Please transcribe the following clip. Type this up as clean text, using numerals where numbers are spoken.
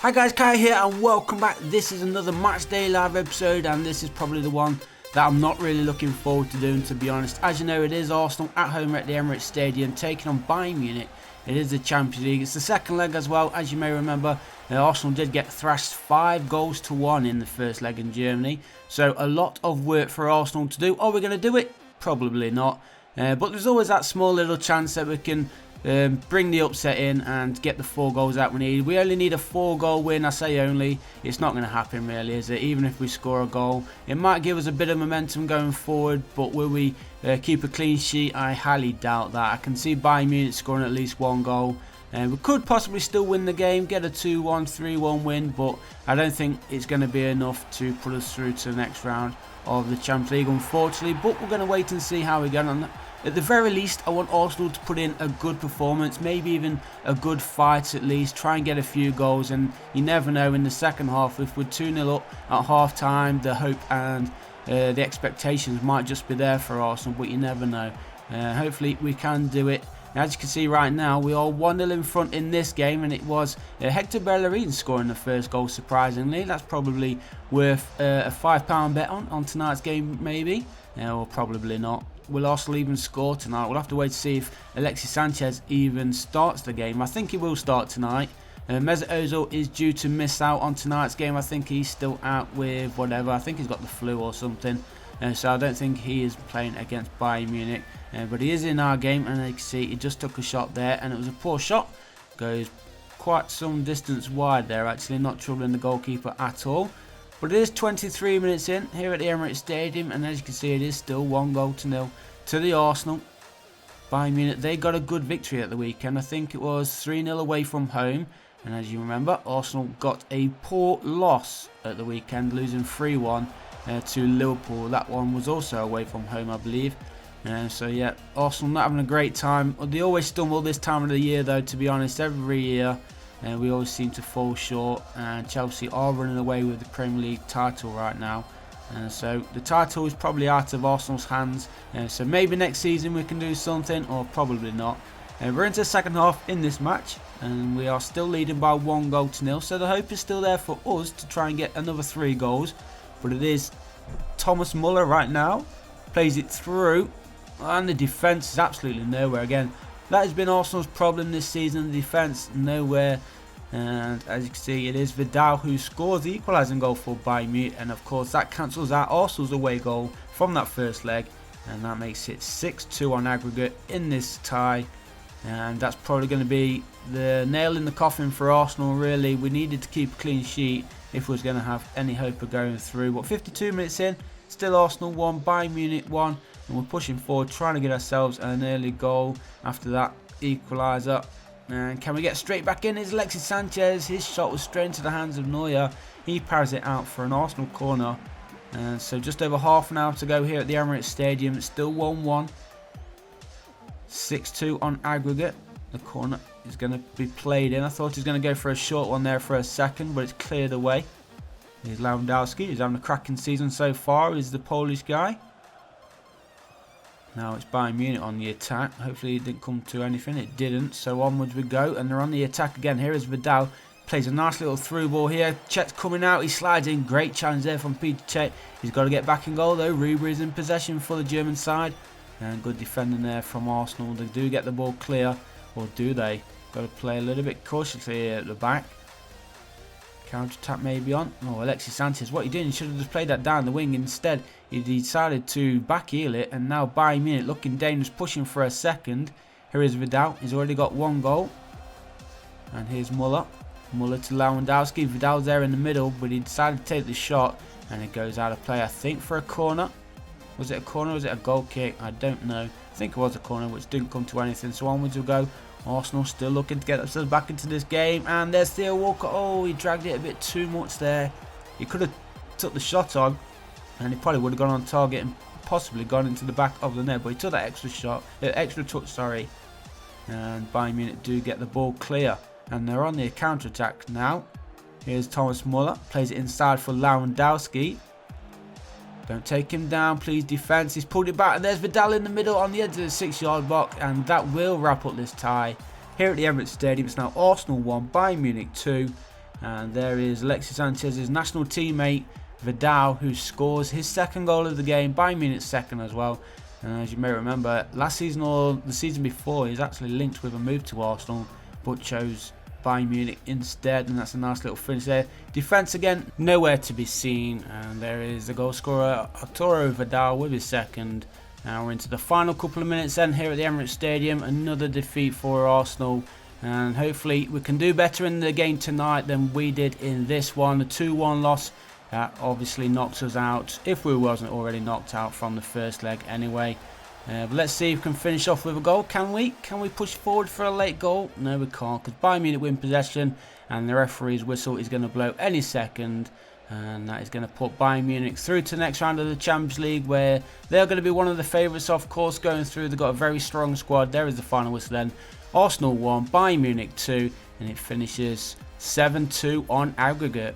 Hi guys, Kai here and welcome back. This is another Match Day Live episode and this is probably the one that I'm not really looking forward to doing, to be honest. As you know, it is Arsenal at home at the Emirates Stadium taking on Bayern Munich. It is the Champions League. It's the second leg as well. As you may remember, Arsenal did get thrashed 5-1 in the first leg in Germany. So a lot of work for Arsenal to do. Are we going to do it? Probably not. But there's always that small little chance that we can bring the upset in and get the 4 goals that we need. We only need a 4-goal win. I say only. It's not going to happen really, is it? Even if we score a goal, it might give us a bit of momentum going forward, but will we keep a clean sheet? I highly doubt that. I can see Bayern Munich scoring at least 1 goal. We could possibly still win the game, get a 2-1, 3-1 win, but I don't think it's going to be enough to put us through to the next round of the Champions League, unfortunately. But we're going to wait and see how we get on. At the very least, I want Arsenal to put in a good performance, maybe even a good fight at least, try and get a few goals, and you never know in the second half, if we're 2-0 up at half time, the hope and the expectations might just be there for Arsenal, but you never know. Hopefully we can do it. As you can see right now, we are 1-0 in front in this game, and it was Hector Bellerin scoring the first goal, surprisingly. That's probably worth a £5 bet on tonight's game, maybe, or probably not. Will Arsenal even score tonight? We'll have to wait to see if Alexis Sanchez even starts the game. I think he will start tonight. Mesut Ozil is due to miss out on tonight's game. I think he's still out with whatever. I think he's got the flu or something. So I don't think he is playing against Bayern Munich. But he is in our game, and you can see he just took a shot there, and it was a poor shot. Goes quite some distance wide there, actually, not troubling the goalkeeper at all. But it is 23 minutes in here at the Emirates Stadium, and as you can see, it is still 1-0 to the Arsenal. Bayern Munich, they got a good victory at the weekend. I think it was 3-0 away from home. And as you remember, Arsenal got a poor loss at the weekend, losing 3-1 to Liverpool. That one was also away from home, I believe. So yeah, Arsenal not having a great time. They always stumble this time of the year, though, to be honest, every year. We always seem to fall short, and Chelsea are running away with the Premier League title right now. So the title is probably out of Arsenal's hands. So maybe next season we can do something, or probably not. We're into the second half in this match, and we are still leading by 1-0. So the hope is still there for us to try and get another 3 goals. But it is Thomas Muller right now. Plays it through, and the defence is absolutely nowhere again. That has been Arsenal's problem this season, the defence nowhere. And as you can see, it is Vidal who scores the equalising goal for Bayern Munich, and of course that cancels out Arsenal's away goal from that first leg, and that makes it 6-2 on aggregate in this tie. And that's probably going to be the nail in the coffin for Arsenal, really. We needed to keep a clean sheet if we was going to have any hope of going through. But 52 minutes in, still Arsenal 1, Bayern Munich 1, and we're pushing forward, trying to get ourselves an early goal after that equaliser. And can we get straight back in? It's Alexis Sanchez. His shot was straight into the hands of Neuer. He parries it out for an Arsenal corner. And so just over half an hour to go here at the Emirates Stadium. It's still 1-1. 6-2 on aggregate. The corner is going to be played in. I thought he was going to go for a short one there for a second, but it's cleared away. Here's Lewandowski. He's having a cracking season so far. He's the Polish guy. Now it's Bayern Munich on the attack. Hopefully it didn't come to anything. It didn't. So onwards we go. And they're on the attack again. Here is Vidal. Plays a nice little through ball here. Chet's coming out. He slides in. Great challenge there from Peter Cech. He's got to get back in goal though. Ribery is in possession for the German side. And good defending there from Arsenal. They do get the ball clear. Or do they? Got to play a little bit cautiously here at the back. Counter attack maybe on. Oh, Alexis Sanchez, what are you doing? You should have just played that down the wing. Instead, he decided to back heel it. And now Bayern Munich looking dangerous, pushing for a second. Here is Vidal. He's already got 1 goal. And here's Muller. Muller to Lewandowski. Vidal's there in the middle, but he decided to take the shot. And it goes out of play, I think, for a corner. Was it a corner or was it a goal kick? I don't know. I think it was a corner, which didn't come to anything. So onwards we'll go. Arsenal still looking to get themselves back into this game, and there's Theo Walker. Oh, he dragged it a bit too much there. He could have took the shot on, and he probably would have gone on target and possibly gone into the back of the net, but he took that extra touch, sorry. And Bayern Munich do get the ball clear, and they're on the counter attack now. Here's Thomas Muller, plays it inside for Lewandowski. Don't take him down, please, defence. He's pulled it back, and there's Vidal in the middle on the edge of the 6-yard box, and that will wrap up this tie here at the Emirates Stadium. It's now Arsenal 1, Bayern Munich 2. And there is Alexis Sanchez's national teammate Vidal, who scores his second goal of the game. Bayern Munich's second as well. And as you may remember, last season or the season before, he's actually linked with a move to Arsenal, but chose Bayern Munich instead, and that's a nice little finish there. Defence again, nowhere to be seen, and there is the goal scorer Arturo Vidal with his second. Now we're into the final couple of minutes then here at the Emirates Stadium. Another defeat for Arsenal, and hopefully we can do better in the game tonight than we did in this one. A 2-1 loss that obviously knocks us out, if we wasn't already knocked out from the first leg anyway. But let's see if we can finish off with a goal. Can we? Can we push forward for a late goal? No, we can't, because Bayern Munich win possession, and the referee's whistle is going to blow any second, and that is going to put Bayern Munich through to the next round of the Champions League, where they're going to be one of the favourites, of course, going through. They've got a very strong squad. There is the final whistle then. Arsenal 1, Bayern Munich 2, and it finishes 7-2 on aggregate.